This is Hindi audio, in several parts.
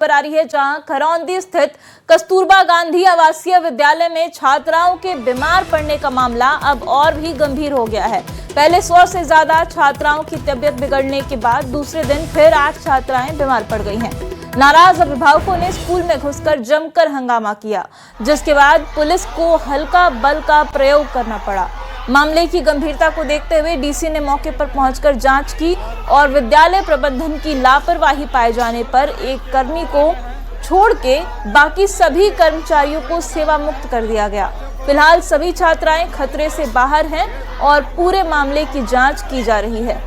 पर आ रही है, जहां खरौंदी स्थित कस्तूरबा गांधी आवासीय विद्यालय में छात्राओं के बीमार पड़ने का मामला अब और भी गंभीर हो गया है। पहले 100 से ज्यादा छात्राओं की तबीयत बिगड़ने के बाद दूसरे दिन फिर 8 छात्राएं बीमार पड़ गई हैं। नाराज अभिभावकों ने स्कूल में घुसकर जमकर हंगामा किया, जिसके बाद पुलिस को हल्का बल का प्रयोग करना पड़ा। मामले की गंभीरता को देखते हुए डीसी ने मौके पर पहुंचकर जांच की और विद्यालय प्रबंधन की लापरवाही पाए जाने पर एक कर्मी को छोड़ के बाकी सभी कर्मचारियों को सेवा मुक्त कर दिया गया। फिलहाल सभी छात्राएं खतरे से बाहर हैं और पूरे मामले की जांच की जा रही है।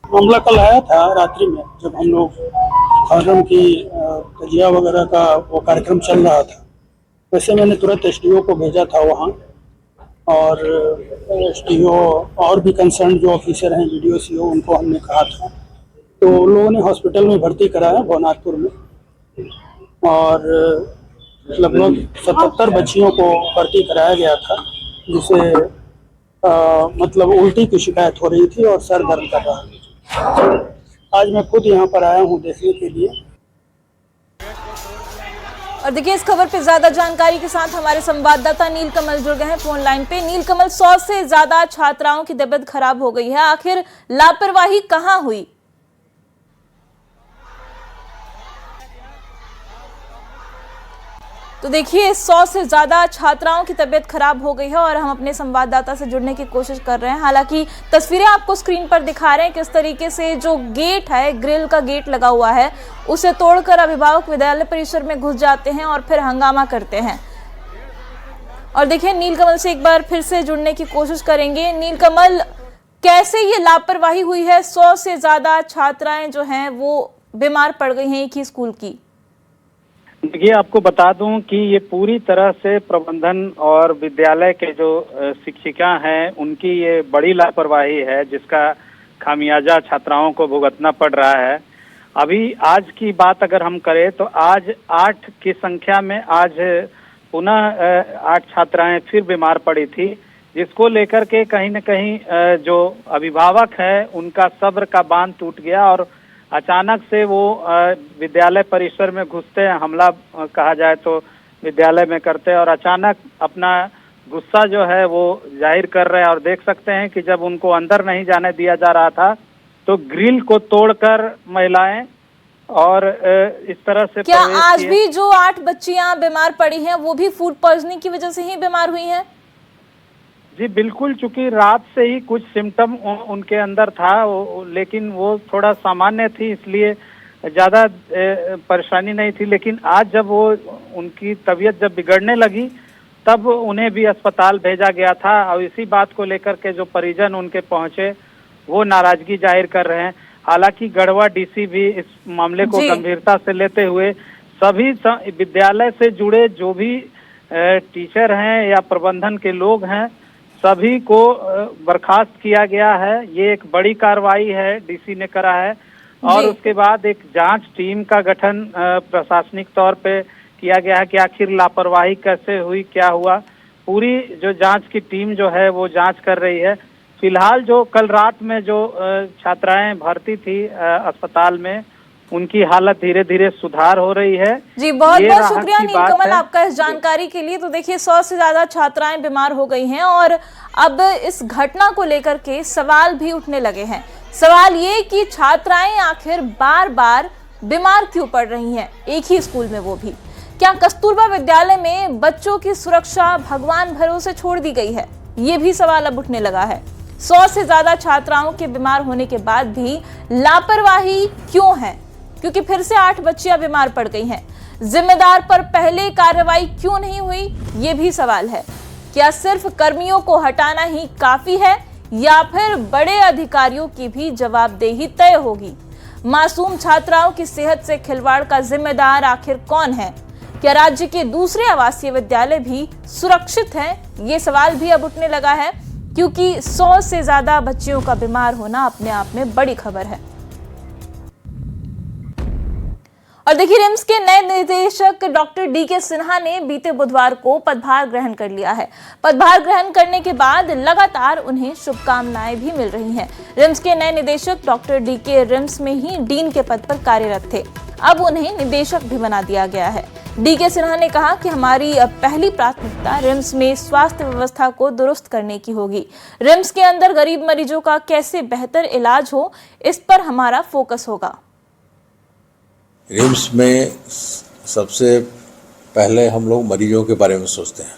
मामला कल आया था रात्रि में, जब हम लोग मुहर्रम की तजिया वगैरह का वो कार्यक्रम चल रहा था। वैसे मैंने तुरंत एसडीओ को भेजा था वहाँ, और एसडीओ और भी कंसर्न जो ऑफिसर हैं, वीडियो सीओ, उनको हमने कहा था। तो उन लोगों ने हॉस्पिटल में भर्ती कराया भवनाथपुर में, और लगभग 77 बच्चियों को भर्ती कराया गया था, जिसे मतलब उल्टी की शिकायत हो रही थी और सर दर्द कर रहा था। आज मैं खुद यहाँ पर आया हूँ देखने के लिए। और देखिए, इस खबर पे ज्यादा जानकारी के साथ हमारे संवाददाता नीलकमल जुड़ गए हैं फोन लाइन पे। नीलकमल, 100 से ज्यादा छात्राओं की तबीयत खराब हो गई है, आखिर लापरवाही कहां हुई? तो देखिए, 100 से ज्यादा छात्राओं की तबीयत खराब हो गई है और हम अपने संवाददाता से जुड़ने की कोशिश कर रहे हैं। हालांकि तस्वीरें आपको स्क्रीन पर दिखा रहे हैं किस तरीके से जो गेट है, ग्रिल का गेट लगा हुआ है, उसे तोड़कर अभिभावक विद्यालय परिसर में घुस जाते हैं और फिर हंगामा करते हैं। और देखिए, नीलकमल से एक बार फिर से जुड़ने की कोशिश करेंगे। नीलकमल, कैसे ये लापरवाही हुई है? 100 से ज्यादा छात्राएं जो हैं वो बीमार पड़ गई हैं एक ही स्कूल की। देखिए, आपको बता दूं कि ये पूरी तरह से प्रबंधन और विद्यालय के जो शिक्षिका हैं उनकी ये बड़ी लापरवाही है, जिसका खामियाजा छात्राओं को भुगतना पड़ रहा है। अभी आज की बात अगर हम करें तो आज 8 की संख्या में आज पुनः 8 छात्राएं फिर बीमार पड़ी थी, जिसको लेकर के कहीं न कहीं जो अभिभावक है उनका सब्र का बांध टूट गया और अचानक से वो विद्यालय परिसर में घुसते हैं, हमला कहा जाए तो विद्यालय में करते हैं, और अचानक अपना गुस्सा जो है वो जाहिर कर रहे हैं। और देख सकते हैं कि जब उनको अंदर नहीं जाने दिया जा रहा था तो ग्रिल को तोड़कर महिलाएं और इस तरह से क्या आज भी जो 8 बच्चियां बीमार पड़ी हैं वो भी फूड पॉइजनिंग की वजह से ही बीमार हुई हैं? जी बिल्कुल, चूंकि रात से ही कुछ सिम्टम उनके अंदर था, लेकिन वो थोड़ा सामान्य थी, इसलिए ज़्यादा परेशानी नहीं थी। लेकिन आज जब वो उनकी तबीयत जब बिगड़ने लगी तब उन्हें भी अस्पताल भेजा गया था, और इसी बात को लेकर के जो परिजन उनके पहुंचे वो नाराजगी जाहिर कर रहे हैं। हालांकि गढ़वा डीसी भी इस मामले को गंभीरता से लेते हुए सभी विद्यालय से जुड़े जो भी टीचर हैं या प्रबंधन के लोग हैं सभी को बर्खास्त किया गया है। ये एक बड़ी कार्रवाई है डीसी ने करा है, और उसके बाद एक जांच टीम का गठन प्रशासनिक तौर पे किया गया है कि आखिर लापरवाही कैसे हुई, क्या हुआ। पूरी जो जांच की टीम जो है वो जांच कर रही है। फिलहाल जो कल रात में जो छात्राएं भर्ती थी अस्पताल में, उनकी हालत धीरे धीरे सुधार हो रही है। जी, बहुत बहुत शुक्रिया नीलकमल आपका इस जानकारी के लिए। तो देखिए, 100 से ज्यादा छात्राएं बीमार हो गई हैं और अब इस घटना को लेकर के सवाल भी उठने लगे हैं। सवाल ये कि छात्राएं आखिर बार बार बीमार क्यों पड़ रही हैं एक ही स्कूल में, वो भी क्या कस्तूरबा विद्यालय में बच्चों की सुरक्षा भगवान भरोसे छोड़ दी गई है? ये भी सवाल अब उठने लगा है। 100 से ज्यादा छात्राओं के बीमार होने के बाद भी लापरवाही क्यों है? क्योंकि फिर से 8 बच्चियां बीमार पड़ गई हैं। जिम्मेदार पर पहले कार्रवाई क्यों नहीं हुई, ये भी सवाल है। क्या सिर्फ कर्मियों को हटाना ही काफी है या फिर बड़े अधिकारियों की भी जवाबदेही तय होगी? मासूम छात्राओं की सेहत से खिलवाड़ का जिम्मेदार आखिर कौन है? क्या राज्य के दूसरे आवासीय विद्यालय भी सुरक्षित हैं? ये सवाल भी अब उठने लगा है, क्योंकि 100 से ज्यादा बच्चियों का बीमार होना अपने आप में बड़ी खबर है। और देखिए, रिम्स के नए निदेशक डॉक्टर डी.के. सिन्हा ने बीते बुधवार को पदभार ग्रहण कर लिया है। पदभार ग्रहण करने के बाद लगातार उन्हें शुभकामनाएं भी मिल रही हैं। रिम्स के नए निदेशक डॉक्टर डी.के. रिम्स में ही डीन के पद पर कार्यरत थे, अब उन्हें निदेशक भी बना दिया गया है। डी.के. सिन्हा ने कहा कि हमारी पहली प्राथमिकता रिम्स में स्वास्थ्य व्यवस्था को दुरुस्त करने की होगी। रिम्स के अंदर गरीब मरीजों का कैसे बेहतर इलाज हो, इस पर हमारा फोकस होगा। रिम्स में सबसे पहले हम लोग मरीजों के बारे में सोचते हैं।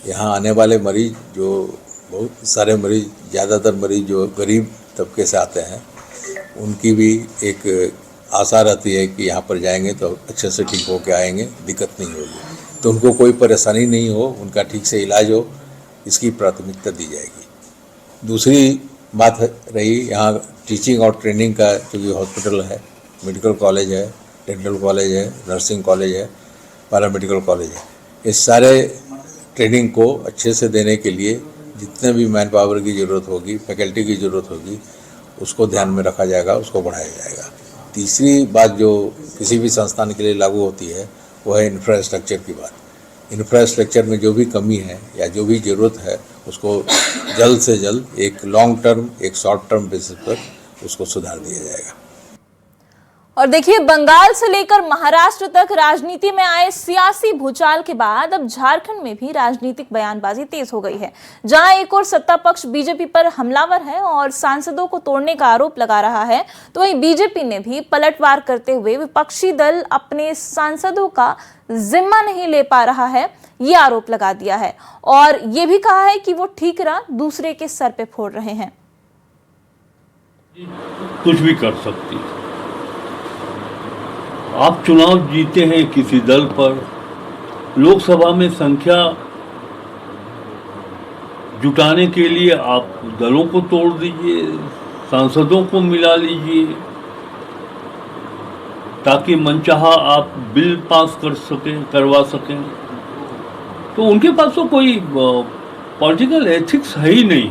यहाँ आने वाले मरीज, जो बहुत सारे मरीज, ज़्यादातर मरीज जो गरीब तबके से आते हैं, उनकी भी एक आशा रहती है कि यहाँ पर जाएंगे तो अच्छे से ठीक होकर आएंगे, दिक्कत नहीं होगी, तो उनको कोई परेशानी नहीं हो, उनका ठीक से इलाज हो, इसकी प्राथमिकता दी जाएगी। दूसरी बात रही यहाँ टीचिंग और ट्रेनिंग का, क्योंकि हॉस्पिटल है, मेडिकल कॉलेज है, डेंटल कॉलेज है, नर्सिंग कॉलेज है, पैरामेडिकल कॉलेज है, इस सारे ट्रेनिंग को अच्छे से देने के लिए जितने भी मैन पावर की ज़रूरत होगी, फैकल्टी की ज़रूरत होगी, उसको ध्यान में रखा जाएगा, उसको बढ़ाया जाएगा। तीसरी बात जो किसी भी संस्थान के लिए लागू होती है वो है इंफ्रास्ट्रक्चर की बात। इंफ्रास्ट्रक्चर में जो भी कमी है या जो भी ज़रूरत है, उसको जल्द से जल्द एक लॉन्ग टर्म, एक शॉर्ट टर्म बेसिस पर उसको सुधार दिया जाएगा। और देखिए, बंगाल से लेकर महाराष्ट्र तक राजनीति में आए सियासी भूचाल के बाद अब झारखंड में भी राजनीतिक बयानबाजी तेज हो गई है। जहां एक और सत्ता पक्ष बीजेपी पर हमलावर है और सांसदों को तोड़ने का आरोप लगा रहा है, तो वहीं बीजेपी ने भी पलटवार करते हुए विपक्षी दल अपने सांसदों का जिम्मा नहीं ले पा रहा है, ये आरोप लगा दिया है और ये भी कहा है कि वो ठीकरा दूसरे के सर पे फोड़ रहे हैं। कुछ भी कर सकती है। आप चुनाव जीते हैं किसी दल पर, लोकसभा में संख्या जुटाने के लिए आप दलों को तोड़ दीजिए, सांसदों को मिला लीजिए, ताकि मनचाहा आप बिल पास करवा सकें। तो उनके पास तो कोई पॉलिटिकल एथिक्स है ही नहीं।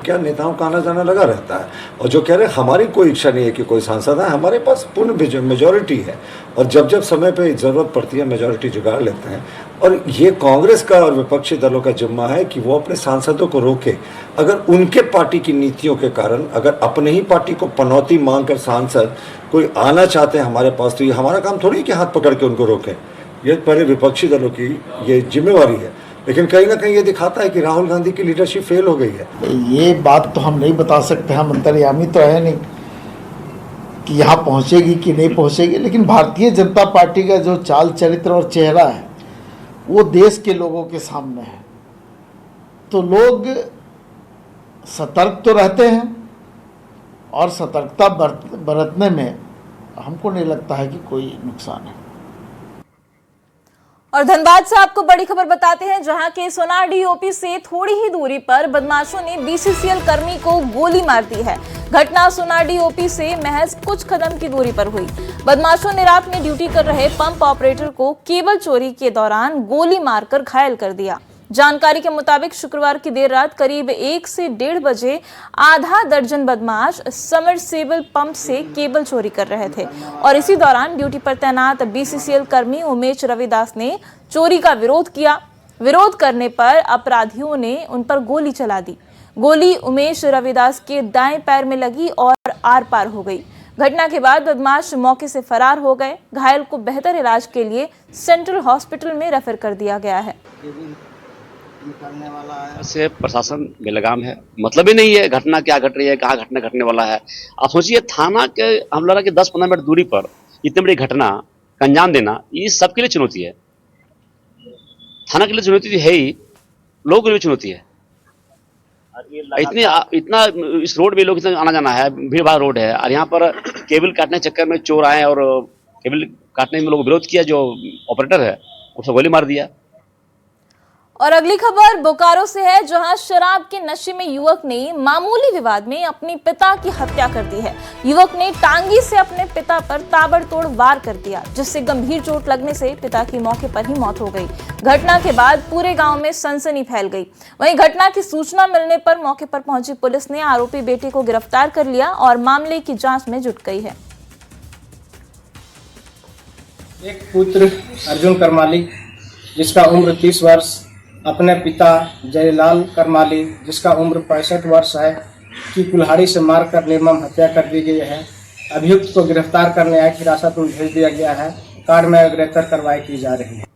क्या नेताओं का आना जाना लगा रहता है, और जो कह रहे हैं हमारी कोई इच्छा नहीं है कि कोई सांसद है, हमारे पास पूर्ण मेजॉरिटी है, और जब जब समय पे ज़रूरत पड़ती है मेजॉरिटी जुगाड़ लेते हैं। और ये कांग्रेस का और विपक्षी दलों का जिम्मा है कि वो अपने सांसदों को रोके। अगर उनके पार्टी की नीतियों के कारण अगर अपने ही पार्टी को पनौती मांग कर सांसद कोई आना चाहते हैं हमारे पास, तो ये हमारा काम थोड़ी है कि हाथ पकड़ के उनको रोकें। ये पहले विपक्षी दलों की ये जिम्मेवारी है। लेकिन कहीं ना कहीं ये दिखाता है कि राहुल गांधी की लीडरशिप फेल हो गई है। ये बात तो हम नहीं बता सकते, हम अंतर्यामी तो है नहीं कि यहाँ पहुँचेगी कि नहीं पहुँचेगी, लेकिन भारतीय जनता पार्टी का जो चाल चरित्र और चेहरा है वो देश के लोगों के सामने है। तो लोग सतर्क तो रहते हैं और सतर्कता बरतने में हमको नहीं लगता है कि कोई नुकसान है। और धनबाद से आपको बड़ी खबर बताते हैं, जहां के सोनाडीह ओपी से थोड़ी ही दूरी पर बदमाशों ने बीसीसीएल कर्मी को गोली मार दी है। घटना सोनाडीह ओपी से महज कुछ कदम की दूरी पर हुई। बदमाशों ने रात में ड्यूटी कर रहे पंप ऑपरेटर को केबल चोरी के दौरान गोली मारकर घायल कर दिया। जानकारी के मुताबिक शुक्रवार की देर रात करीब 1 से 1:30 बजे आधा दर्जन बदमाश सबमर्सिबल पंप से केबल चोरी कर रहे थे और इसी दौरान ड्यूटी पर तैनात बीसीसीएल कर्मी उमेश रविदास ने चोरी का विरोध किया। विरोध करने पर अपराधियों ने उन पर गोली चला दी। गोली उमेश रविदास के दाएं पैर में लगी और आर पार हो गई। घटना के बाद बदमाश मौके से फरार हो गए। घायल को बेहतर इलाज के लिए सेंट्रल हॉस्पिटल में रेफर कर दिया गया है। से प्रशासन बेलगाम है, मतलब ही नहीं है घटना क्या घट रही है, कहाँ घटना घटने वाला है। आप सोचिए, थाना के हम लगा कि 10-15 मिनट दूरी पर इतनी बड़ी घटना का अंजाम देना, ये सबके लिए चुनौती है। थाना के लिए चुनौती है ही, लोगों के लिए चुनौती है। इतना इस रोड में लोग इतना आना जाना है, भीड़ भाड़ रोड है, और यहाँ पर केबल काटने के चक्कर में चोर आए और केबल काटने में लोग विरोध किया। जो ऑपरेटर है उसको गोली मार दिया। और अगली खबर बोकारो से है, जहां शराब के नशे में युवक ने मामूली विवाद में अपने पिता की हत्या कर दी है। युवक ने टांगी से अपने पिता पर ताबड़तोड़ वार कर दिया, जिससे गंभीर चोट लगने से पिता की मौके पर ही मौत हो गई। घटना के बाद पूरे गांव में सनसनी फैल गई। वहीं घटना की सूचना मिलने पर मौके पर पहुंची पुलिस ने आरोपी बेटे को गिरफ्तार कर लिया और मामले की जांच में जुट गई है। एक पुत्र अर्जुन करमाली जिसका उम्र 30 वर्ष, अपने पिता जयलाल करमाली जिसका उम्र 65 वर्ष है की कुल्हाड़ी से मारकर निर्मम हत्या कर दी गई है। अभियुक्त को गिरफ्तार कर न्यायिक हिरासत में भेज दिया गया है। कार्ड में अग्रेतर कार्रवाई की जा रही है।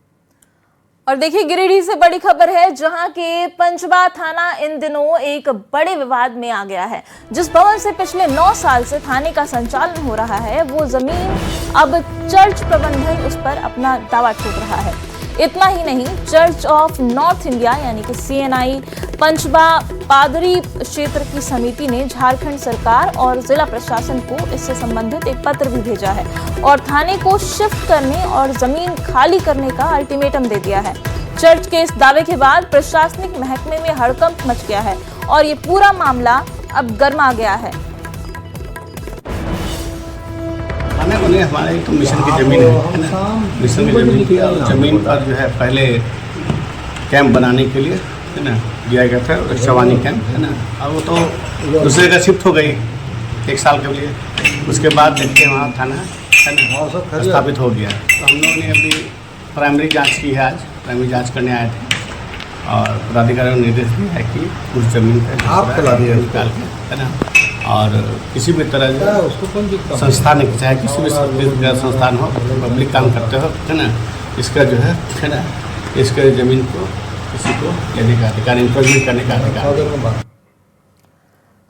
और देखिए गिरिडीह से बड़ी खबर है जहां के पंचबा थाना इन दिनों एक बड़े विवाद में आ गया है। जिस भवन से पिछले 9 साल से थाने का संचालन हो रहा है वो जमीन अब चर्च प्रबंधन उस पर अपना दावा ठोक रहा है। इतना ही नहीं, चर्च ऑफ नॉर्थ इंडिया यानी कि CNI पंचबा पादरी क्षेत्र की समिति ने झारखंड सरकार और जिला प्रशासन को इससे संबंधित एक पत्र भी भेजा है और थाने को शिफ्ट करने और जमीन खाली करने का अल्टीमेटम दे दिया है। चर्च के इस दावे के बाद प्रशासनिक महकमे में हड़कंप मच गया है और ये पूरा मामला अब गर्मा गया है। हमारे तो मिशन की जमीन है ना, मिशन की जमीन थी और जमीन पर जो है पहले कैंप बनाने के लिए है ना दिया गया था, रक्षावाणी कैंप है ना। अब वो तो दूसरे का शिफ्ट हो गई 1 साल के लिए। उसके बाद देखते हैं वहाँ थाना है ना स्थापित हो गया। तो हम लोगों ने अभी प्राइमरी जांच की है। आज प्राइमरी जांच करने आए थे और पदाधिकारी ने निर्देश दिया है कि उस जमीन पर निकाल के है ना और किसी भी तरह जो संस्थान है, चाहे किसी भी संस्थान हो, पब्लिक काम करते हो है ना, इसका जो है ना इसके ज़मीन को किसी को लेने का अधिकार, इंक्रोचमेंट करने का अधिकार।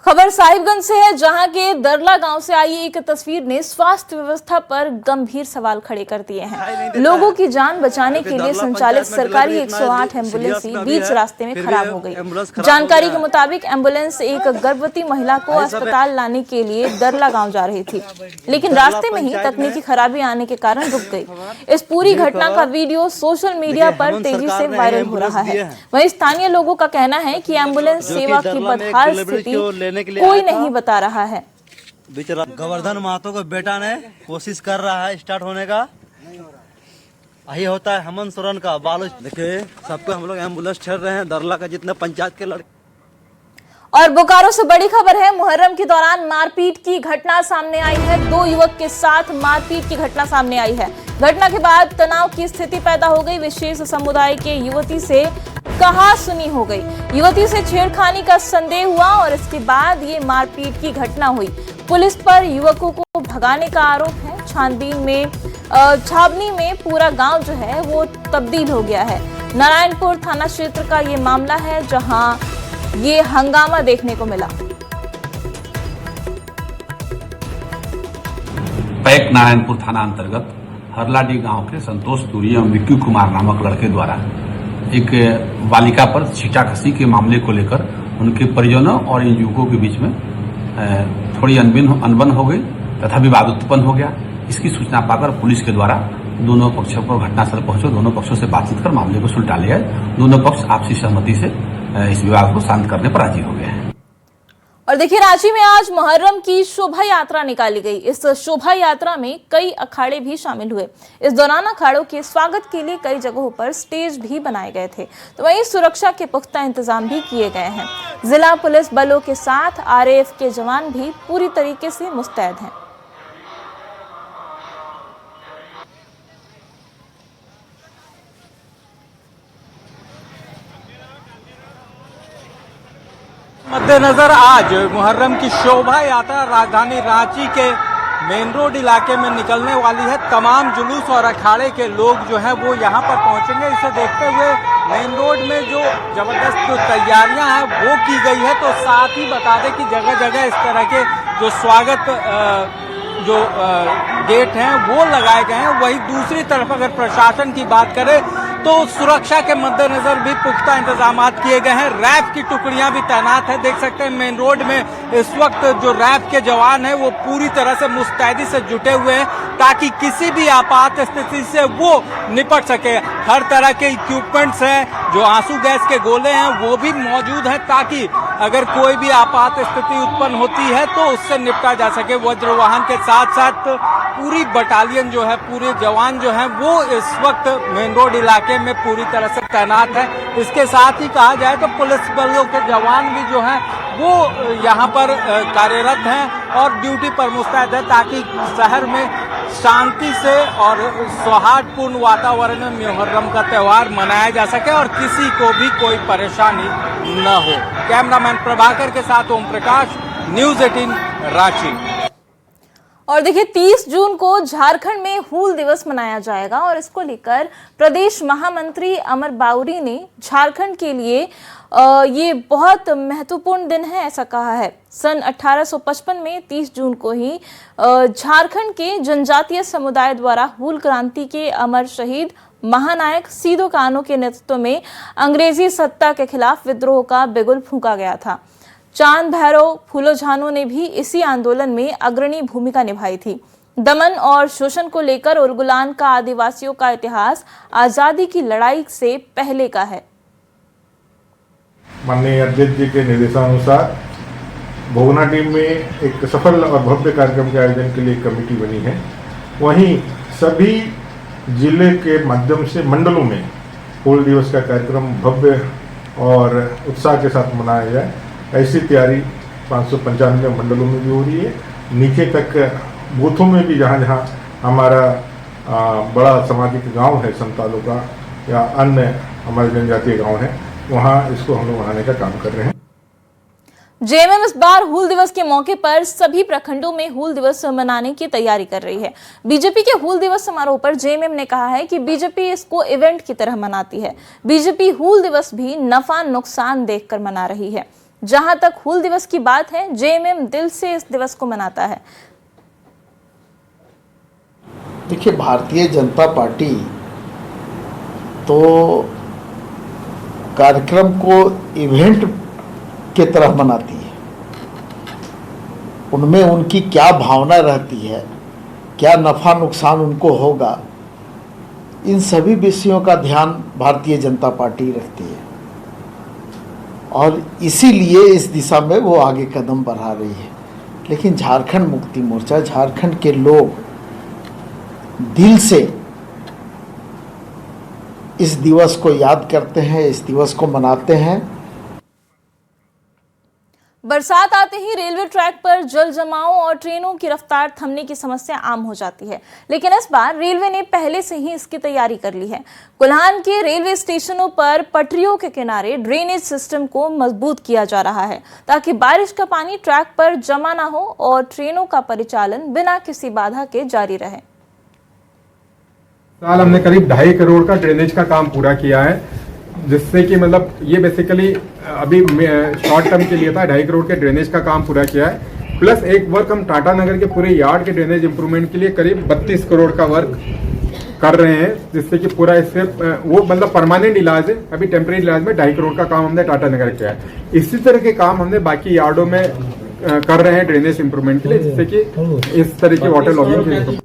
खबर साहिबगंज से है जहां के दरला गांव से आई एक तस्वीर ने स्वास्थ्य व्यवस्था पर गंभीर सवाल खड़े कर दिए हैं। लोगों की जान बचाने के लिए संचालित सरकारी 108 एम्बुलेंस बीच रास्ते में खराब हो गई। जानकारी के मुताबिक एम्बुलेंस एक गर्भवती महिला को अस्पताल लाने के लिए दरला गाँव जा रही थी, लेकिन रास्ते में ही तकनीकी खराबी आने के कारण रुक गई। इस पूरी घटना का वीडियो सोशल मीडिया पर तेजी से वायरल हो रहा है। वहीं स्थानीय लोगों का कहना है कि एम्बुलेंस सेवा की बदहाल स्थिति कोई नहीं बता रहा है। गोवर्धन महतो को बेटा ने कोशिश कर रहा है स्टार्ट होने का। यही होता है हेमंत सोरेन का बालू। देखिए सबको हम लोग एम्बुलेंस ठहर रहे हैं, दरला का जितने पंचायत के लड़के। और बोकारो से बड़ी खबर है, मुहर्रम के दौरान मारपीट की घटना सामने आई है। 2 युवक के साथ मारपीट की घटना सामने आई है। घटना के बाद तनाव की स्थिति पैदा हो गई। विशेष समुदाय के युवती से कहासुनी हो गई। युवती से छेड़खानी का संदेह हुआ और इसके बाद ये मारपीट की घटना हुई। पुलिस पर युवकों को भगाने का आरोप है। छावनी में पूरा गांव जो है वो तब्दील हो गया है। नारायणपुर थाना क्षेत्र का ये मामला है जहां ये हंगामा देखने को मिला। पैक नारायणपुर थाना अंतर्गत हरलाडी गांव के संतोष तुरी एवं विक्की कुमार नामक लड़के द्वारा एक बालिका पर छींटाकसी के मामले को लेकर उनके परिजनों और इन युवकों के बीच में थोड़ी अनबन हो गई तथा विवाद उत्पन्न हो गया। इसकी सूचना पाकर पुलिस के द्वारा दोनों पक्षों पर घटनास्थल पहुंचे, दोनों पक्षों से बातचीत कर मामले को सुलझा लिया। दोनों पक्ष आपसी सहमति से इस विवाद को शांत करने पर राजी हो गए हैं। और देखिए रांची में आज मुहर्रम की शोभा यात्रा निकाली गई। इस शोभा यात्रा में कई अखाड़े भी शामिल हुए। इस दौरान अखाड़ों के स्वागत के लिए कई जगहों पर स्टेज भी बनाए गए थे। तो वहीं सुरक्षा के पुख्ता इंतजाम भी किए गए हैं। जिला पुलिस बलों के साथ RAF के जवान भी पूरी तरीके से मुस्तैद हैं। मद्देनजर आज मुहर्रम की शोभा यात्रा राजधानी रांची के मेन रोड इलाके में निकलने वाली है। तमाम जुलूस और अखाड़े के लोग जो हैं वो यहाँ पर पहुँचेंगे। इसे देखते हुए मेन रोड में जो जबरदस्त तैयारियां हैं वो की गई है। तो साथ ही बता दें कि जगह जगह इस तरह के जो स्वागत गेट हैं वो लगाए गए हैं। वहीं दूसरी तरफ अगर प्रशासन की बात करें तो सुरक्षा के मद्देनजर भी पुख्ता इंतजाम किए गए हैं। रैफ की टुकड़ियां भी तैनात है। देख सकते हैं मेन रोड में इस वक्त जो रैफ के जवान हैं वो पूरी तरह से मुस्तैदी से जुटे हुए हैं ताकि किसी भी आपात स्थिति से वो निपट सके। हर तरह के इक्विपमेंट्स हैं, जो आंसू गैस के गोले हैं वो भी मौजूद हैं ताकि अगर कोई भी आपात स्थिति उत्पन्न होती है तो उससे निपटा जा सके। वज्र वाहन के साथ साथ पूरी बटालियन जो है, पूरे जवान जो हैं वो इस वक्त मेन रोड इलाके में पूरी तरह से तैनात है। इसके साथ ही कहा जाए तो पुलिस बलों के जवान भी जो हैं वो यहाँ पर कार्यरत हैं और ड्यूटी पर मुस्तैद है ताकि शहर में शांति से और सौहार्दपूर्ण वातावरण में मुहर्रम का त्यौहार मनाया जा सके और किसी को भी कोई परेशानी न हो। कैमरामैन प्रभाकर के साथ ओम प्रकाश, न्यूज़ 18 रांची। और देखिए 30 जून को झारखंड में हूल दिवस मनाया जाएगा और इसको लेकर प्रदेश महामंत्री अमर बाउरी ने झारखंड के लिए ये बहुत महत्वपूर्ण दिन है ऐसा कहा है। सन 1855 में 30 जून को ही झारखंड के जनजातीय समुदाय द्वारा हूल क्रांति के अमर शहीद महानायक सिदो कान्हू के नेतृत्व में अंग्रेजी सत्ता के खिलाफ विद्रोह का बिगुल फूंका गया था। चांद भैरव फूलो झानो ने भी इसी आंदोलन में अग्रणी भूमिका निभाई थी। दमन और शोषण को लेकर उलगुलान का आदिवासियों का इतिहास आजादी की लड़ाई से पहले का है। माननीय अध्यक्ष जी के निर्देशानुसार भोगना टीम में एक सफल और भव्य कार्यक्रम के आयोजन के लिए कमेटी बनी है। वहीं सभी जिले के माध्यम से मंडलों में हूल दिवस का कार्यक्रम भव्य और उत्साह के साथ मनाया जाए, ऐसी तैयारी 595 मंडलों में भी हो रही है। नीचे तक बूथों में भी जहाँ जहाँ हमारा बड़ा सामाजिक गांव है संतालों का या अन्य हमारे जनजातीय गांव हैं, वहाँ इसको हम लोग मनाने का काम कर रहे हैं। जेएमएम इस बार हूल दिवस के मौके पर सभी प्रखंडों में हूल दिवस मनाने की तैयारी कर रही है। बीजेपी के हूल दिवस समारोह पर जेएमएम ने कहा है कि बीजेपी इसको इवेंट की तरह मनाती है। बीजेपी हूल दिवस भी नफा नुकसान देखकर मना रही है। जहां तक हूल दिवस की बात है, जेएमएम दिल से इस दिवस को मनाता है। देखिए, भारतीय जनता पार्टी तो कार्यक्रम को इवेंट के तरह मनाती है। उनमें उनकी क्या भावना रहती है, क्या नफा नुकसान उनको होगा, इन सभी विषयों का ध्यान भारतीय जनता पार्टी रखती है और इसीलिए इस दिशा में वो आगे कदम बढ़ा रही है। लेकिन झारखंड मुक्ति मोर्चा, झारखंड के लोग दिल से इस दिवस को याद करते हैं, इस दिवस को मनाते हैं। बरसात आते ही रेलवे ट्रैक पर जल जमाव और ट्रेनों की रफ्तार थमने की समस्या आम हो जाती है, लेकिन इस बार रेलवे ने पहले से ही इसकी तैयारी कर ली है। कोल्हान के रेलवे स्टेशनों पर पटरियों के किनारे ड्रेनेज सिस्टम को मजबूत किया जा रहा है ताकि बारिश का पानी ट्रैक पर जमा ना हो और ट्रेनों का परिचालन बिना किसी बाधा के जारी रहे। साल हमने करीब 2.5 करोड़ का ड्रेनेज का काम पूरा किया है, जिससे कि मतलब ये बेसिकली अभी शॉर्ट टर्म के लिए था। 2.5 करोड़ के ड्रेनेज का काम पूरा किया है, प्लस एक वर्क हम टाटा नगर के पूरे यार्ड के ड्रेनेज इंप्रूवमेंट के लिए करीब 32 करोड़ का वर्क कर रहे हैं, जिससे कि पूरा इससे वो मतलब परमानेंट इलाज है। अभी टेम्परेरी इलाज में 2.5 करोड़ का काम हमने टाटा नगर किया है। इसी तरह के काम हमने बाकी यार्डों में कर रहे हैं ड्रेनेज इंप्रूवमेंट के लिए, जिससे कि इस तरह की वाटर लॉगिंग।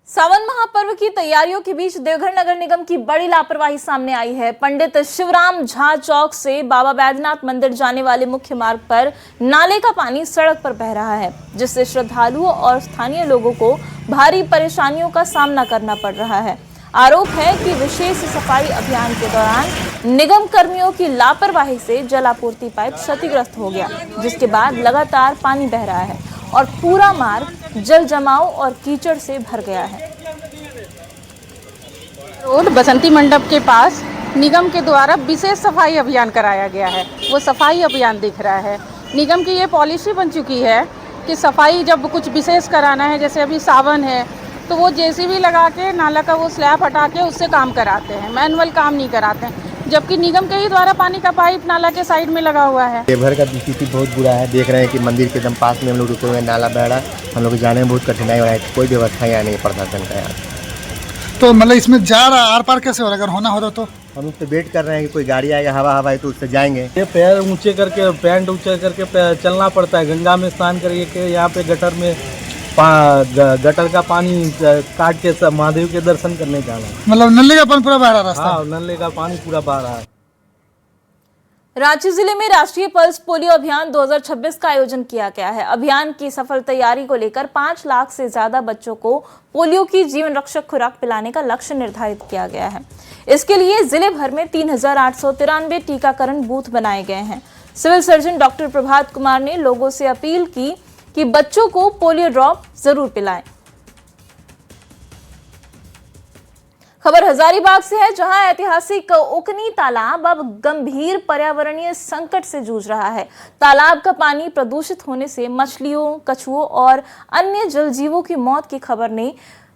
सावन महापर्व की तैयारियों के बीच देवघर नगर निगम की बड़ी लापरवाही सामने आई है। पंडित शिवराम झा चौक से बाबा बैद्यनाथ मंदिर जाने वाले मुख्य मार्ग पर नाले का पानी सड़क पर बह रहा है, जिससे श्रद्धालुओं और स्थानीय लोगों को भारी परेशानियों का सामना करना पड़ रहा है। आरोप है कि विशेष सफाई अभियान के दौरान निगम कर्मियों की लापरवाही से जलापूर्ति पाइप क्षतिग्रस्त हो गया, जिसके बाद लगातार पानी बह रहा है और पूरा मार्ग जल जमाव और कीचड़ से भर गया है। रोड बसंती मंडप के पास निगम के द्वारा विशेष सफाई अभियान कराया गया है। वो सफाई अभियान दिख रहा है। निगम की ये पॉलिसी बन चुकी है कि सफाई जब कुछ विशेष कराना है, जैसे अभी सावन है, तो वो जेसीबी लगा के नाला का वो स्लैब हटा के उससे काम कराते हैं, मैनुअल काम नहीं कराते हैं। जबकि निगम के ही द्वारा पानी का पाइप नाला के साइड में लगा हुआ है। देवघर का स्थिति बहुत बुरा है। देख रहे हैं कि मंदिर के एकदम पास में हम लोग रुके हुए, नाला बह रहा है, हम लोग जाने में बहुत कठिनाई हो रहा है। कोई व्यवस्था यहाँ नहीं प्रशासन का यहाँ। तो मतलब इसमें जा रहा आर पार कैसे हो रहा है? अगर होना होता तो हम लोग तो वेट कर रहे हैं कि कोई गाड़ी आएगा, हवा है तो उससे जाएंगे। ये पैर ऊंचे करके, पैंट ऊंचे करके चलना पड़ता है। गंगा में स्नान करिए के यहाँ पे गटर का पानी काट के महादेव के दर्शन करने जाना है। मतलब नल्ले का पानी पूरा बह रहा रास्ता? हाँ, नल्ले का पानी पूरा बह रहा है। रांची जिले में राष्ट्रीय पल्स पोलियो अभियान 2026 का आयोजन किया गया है। अभियान की सफल तैयारी को लेकर 5 लाख से ज्यादा बच्चों को पोलियो की जीवन रक्षक खुराक पिलाने का लक्ष्य निर्धारित किया गया है। इसके लिए जिले भर में 3893 टीकाकरण बूथ बनाए गए हैं। Civil surgeon doctor Prabhat Kumar ने लोगों से अपील की कि बच्चों को पोलियो ड्रॉप जरूर पिलाएं। खबर हजारीबाग से है, जहां ऐतिहासिक उकनी तालाब अब गंभीर पर्यावरणीय संकट से जूझ रहा है। तालाब का पानी प्रदूषित होने से मछलियों, कछुओं और अन्य जल जीवों की मौत की खबर ने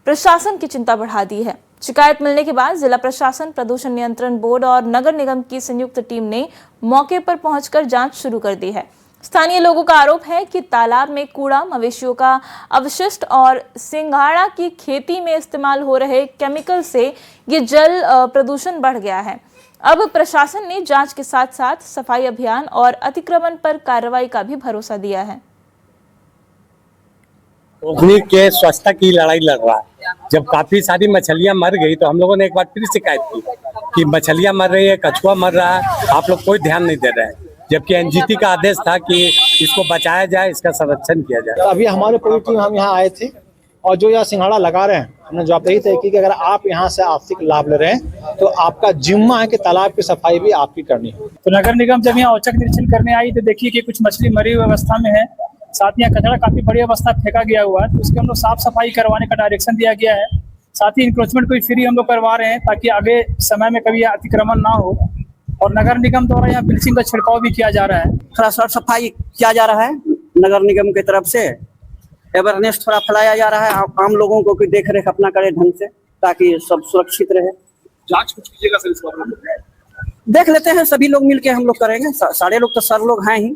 प्रशासन की चिंता बढ़ा दी है। शिकायत मिलने के बाद जिला प्रशासन, प्रदूषण नियंत्रण बोर्ड और नगर निगम की संयुक्त टीम ने मौके पर पहुंचकर जांच शुरू कर दी है। स्थानीय लोगों का आरोप है कि तालाब में कूड़ा, मवेशियों का अवशिष्ट और सिंघाड़ा की खेती में इस्तेमाल हो रहे केमिकल से ये जल प्रदूषण बढ़ गया है। अब प्रशासन ने जांच के साथ साथ सफाई अभियान और अतिक्रमण पर कार्रवाई का भी भरोसा दिया है। उकनी के स्वच्छता की लड़ाई लड़ रहा है। जब काफी सारी मछलियां मर गई तो हम लोगों ने एक बार फिर शिकायत की कि मछलियां मर रही है, कछुआ मर रहा है, आप लोग कोई ध्यान नहीं दे रहे हैं। जबकि एनजीटी का आदेश था कि इसको बचाया जाए, इसका संरक्षण किया जाए। अभी हमारे पूरी टीम हम यहाँ आए थे और जो यहाँ सिंघाड़ा लगा रहे हैं, हमने जवाबदेही तय की कि अगर आप यहाँ से आर्थिक लाभ ले रहे हैं तो आपका जिम्मा है कि तालाब की सफाई भी आपकी करनी है। तो नगर निगम जब यहाँ औचक निरीक्षण करने आई तो देखिए कि कुछ मछली मरी हुई अवस्था में है, साथ ही यहाँ कचरा काफी बड़ी अवस्था फेंका गया हुआ है, तो उसके हम लोग साफ सफाई करवाने का डायरेक्शन दिया गया है। साथ ही इंक्रोचमेंट को फ्री हम लोग करवा रहे हैं ताकि आगे समय में कभी अतिक्रमण ना हो। और नगर निगम द्वारा यहाँ ब्लीचिंग का छिड़काव भी किया जा रहा है। थोड़ा साफ सफाई किया जा रहा है नगर निगम की तरफ से, अवेयरनेस थोड़ा फैलाया जा रहा है, आम लोगों को देख रेख अपना करे ढंग से ताकि सब सुरक्षित रहे। जांच कुछ कीजिएगा सर, इस बारे में देख लेते हैं, सभी लोग मिलके हम लोग करेंगे, सारे लोग तो सर लोग हैं ही।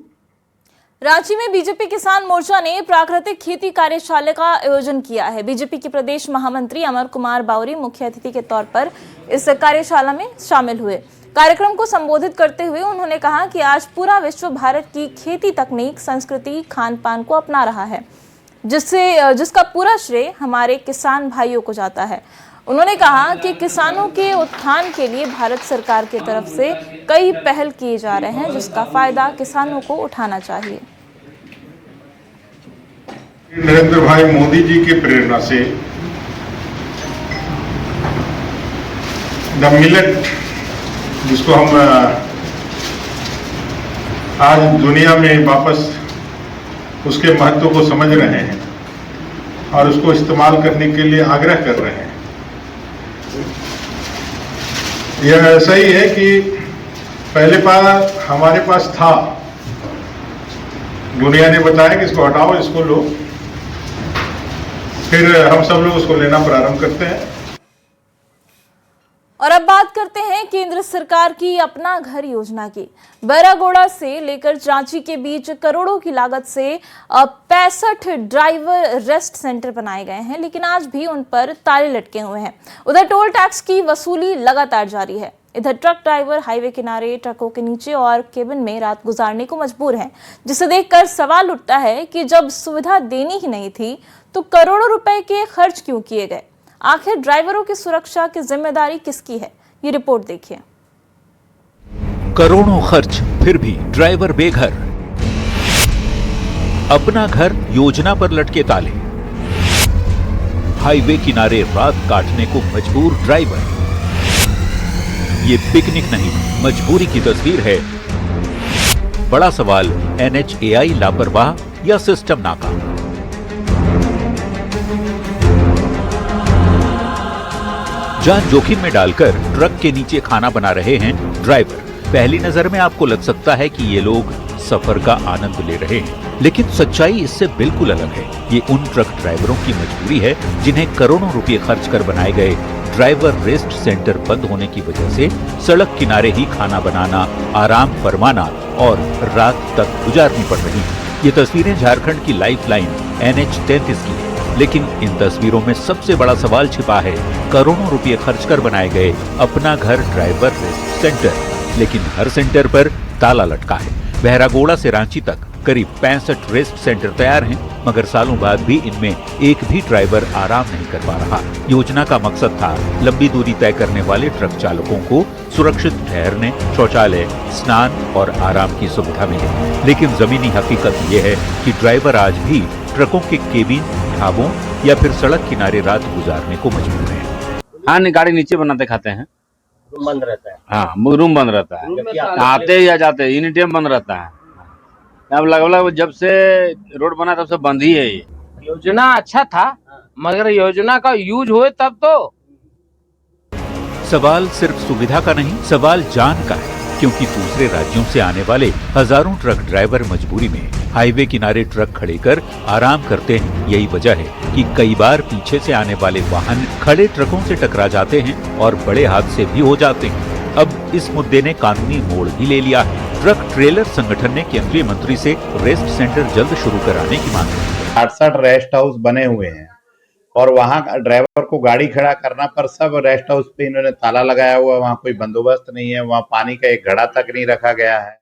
रांची में बीजेपी किसान मोर्चा ने प्राकृतिक खेती कार्यशाला का आयोजन किया है। बीजेपी के प्रदेश महामंत्री अमर कुमार बावरी मुख्य अतिथि के तौर पर इस कार्यशाला में शामिल हुए। कार्यक्रम को संबोधित करते हुए उन्होंने कहा कि आज पूरा विश्व भारत की खेती तकनीक, संस्कृति, खान पान को अपना रहा है, जिसका पूरा श्रेय हमारे किसान भाइयों को जाता है। उन्होंने कहा कि किसानों के उत्थान के लिए भारत सरकार की तरफ से कई पहल किए जा रहे हैं, जिसका फायदा किसानों को उठाना चाहिए। नरेंद्र भाई मोदी जी की प्रेरणा से द मिलेट, जिसको हम आज दुनिया में वापस उसके महत्व को समझ रहे हैं और उसको इस्तेमाल करने के लिए आग्रह कर रहे हैं। यह ऐसा ही है कि पहले बार हमारे पास था, दुनिया ने बताया कि इसको हटाओ, इसको लो, फिर हम सब लोग उसको लेना प्रारंभ करते हैं। और अब बात करते हैं केंद्र सरकार की अपना घर योजना की। बैरागोड़ा से लेकर रांची के बीच करोड़ों की लागत से 65 ड्राइवर रेस्ट सेंटर बनाए गए हैं, लेकिन आज भी उन पर ताले लटके हुए हैं। उधर टोल टैक्स की वसूली लगातार जारी है। इधर ट्रक ड्राइवर हाईवे किनारे, ट्रकों के नीचे और केबिन में रात गुजारने को मजबूर हैं, जिसे देखकर सवाल उठता है कि जब सुविधा देनी ही नहीं थी तो करोड़ों रुपए के खर्च क्यों किए गए। आखिर ड्राइवरों की सुरक्षा की जिम्मेदारी किसकी है, ये रिपोर्ट देखिए। करोड़ों खर्च फिर भी ड्राइवर बेघर, अपना घर योजना पर लटके ताले, हाईवे किनारे रात काटने को मजबूर ड्राइवर। ये पिकनिक नहीं, मजबूरी की तस्वीर है। बड़ा सवाल, NHAI लापरवाह या सिस्टम नाकाम। जान जोखिम में डालकर ट्रक के नीचे खाना बना रहे हैं ड्राइवर। पहली नजर में आपको लग सकता है कि ये लोग सफर का आनंद ले रहे हैं, लेकिन सच्चाई इससे बिल्कुल अलग है। ये उन ट्रक ड्राइवरों की मजबूरी है जिन्हें करोड़ों रुपए खर्च कर बनाए गए ड्राइवर रेस्ट सेंटर बंद होने की वजह से सड़क किनारे ही खाना बनाना, आराम फरमाना और रात तक गुजारनी पड़ रही है। ये तस्वीरें झारखंड की लाइफलाइन NH-33 की है, लेकिन इन तस्वीरों में सबसे बड़ा सवाल छिपा है करोड़ों रुपए खर्च कर बनाए गए अपना घर ड्राइवर रेस्ट सेंटर, लेकिन हर सेंटर पर ताला लटका है। बहरागोड़ा से रांची तक करीब 65 रेस्ट सेंटर तैयार हैं, मगर सालों बाद भी इनमें एक भी ड्राइवर आराम नहीं कर पा रहा। योजना का मकसद था लंबी दूरी तय करने वाले ट्रक चालकों को सुरक्षित ठहरने, शौचालय, स्नान और आराम की सुविधा मिले, लेकिन जमीनी हकीकत यह है कि ड्राइवर आज भी ट्रकों के केबिन, ढाबों या फिर सड़क किनारे रात गुजारने को मजबूर है। हाँ, गाड़ी नीचे बनाते खाते हैं, बंद रहता है। हाँ, रूम बंद रहता है, आते या जाते एनी टाइम बंद रहता है। अब लगभग जब से रोड बना तब से बंद ही है। ये योजना अच्छा था, मगर योजना का यूज हुए तब तो सवाल सिर्फ सुविधा का नहीं, सवाल जान का है, क्योंकि दूसरे राज्यों से आने वाले हजारों ट्रक ड्राइवर मजबूरी में हाईवे किनारे ट्रक खड़े कर आराम करते हैं। यही वजह है कि कई बार पीछे से आने वाले वाहन खड़े ट्रकों से टकरा जाते हैं और बड़े हादसे भी हो जाते हैं। अब इस मुद्दे ने कानूनी मोड़ भी ले लिया है। ट्रक ट्रेलर संगठन ने केंद्रीय मंत्री से रेस्ट सेंटर जल्द शुरू कराने की मांग की। 68 रेस्ट हाउस बने हुए हैं और वहाँ ड्राइवर को गाड़ी खड़ा करना पर सब रेस्ट हाउस पे इन्होंने ताला लगाया हुआ, वहाँ कोई बंदोबस्त नहीं है, वहाँ पानी का एक घड़ा तक नहीं रखा गया है।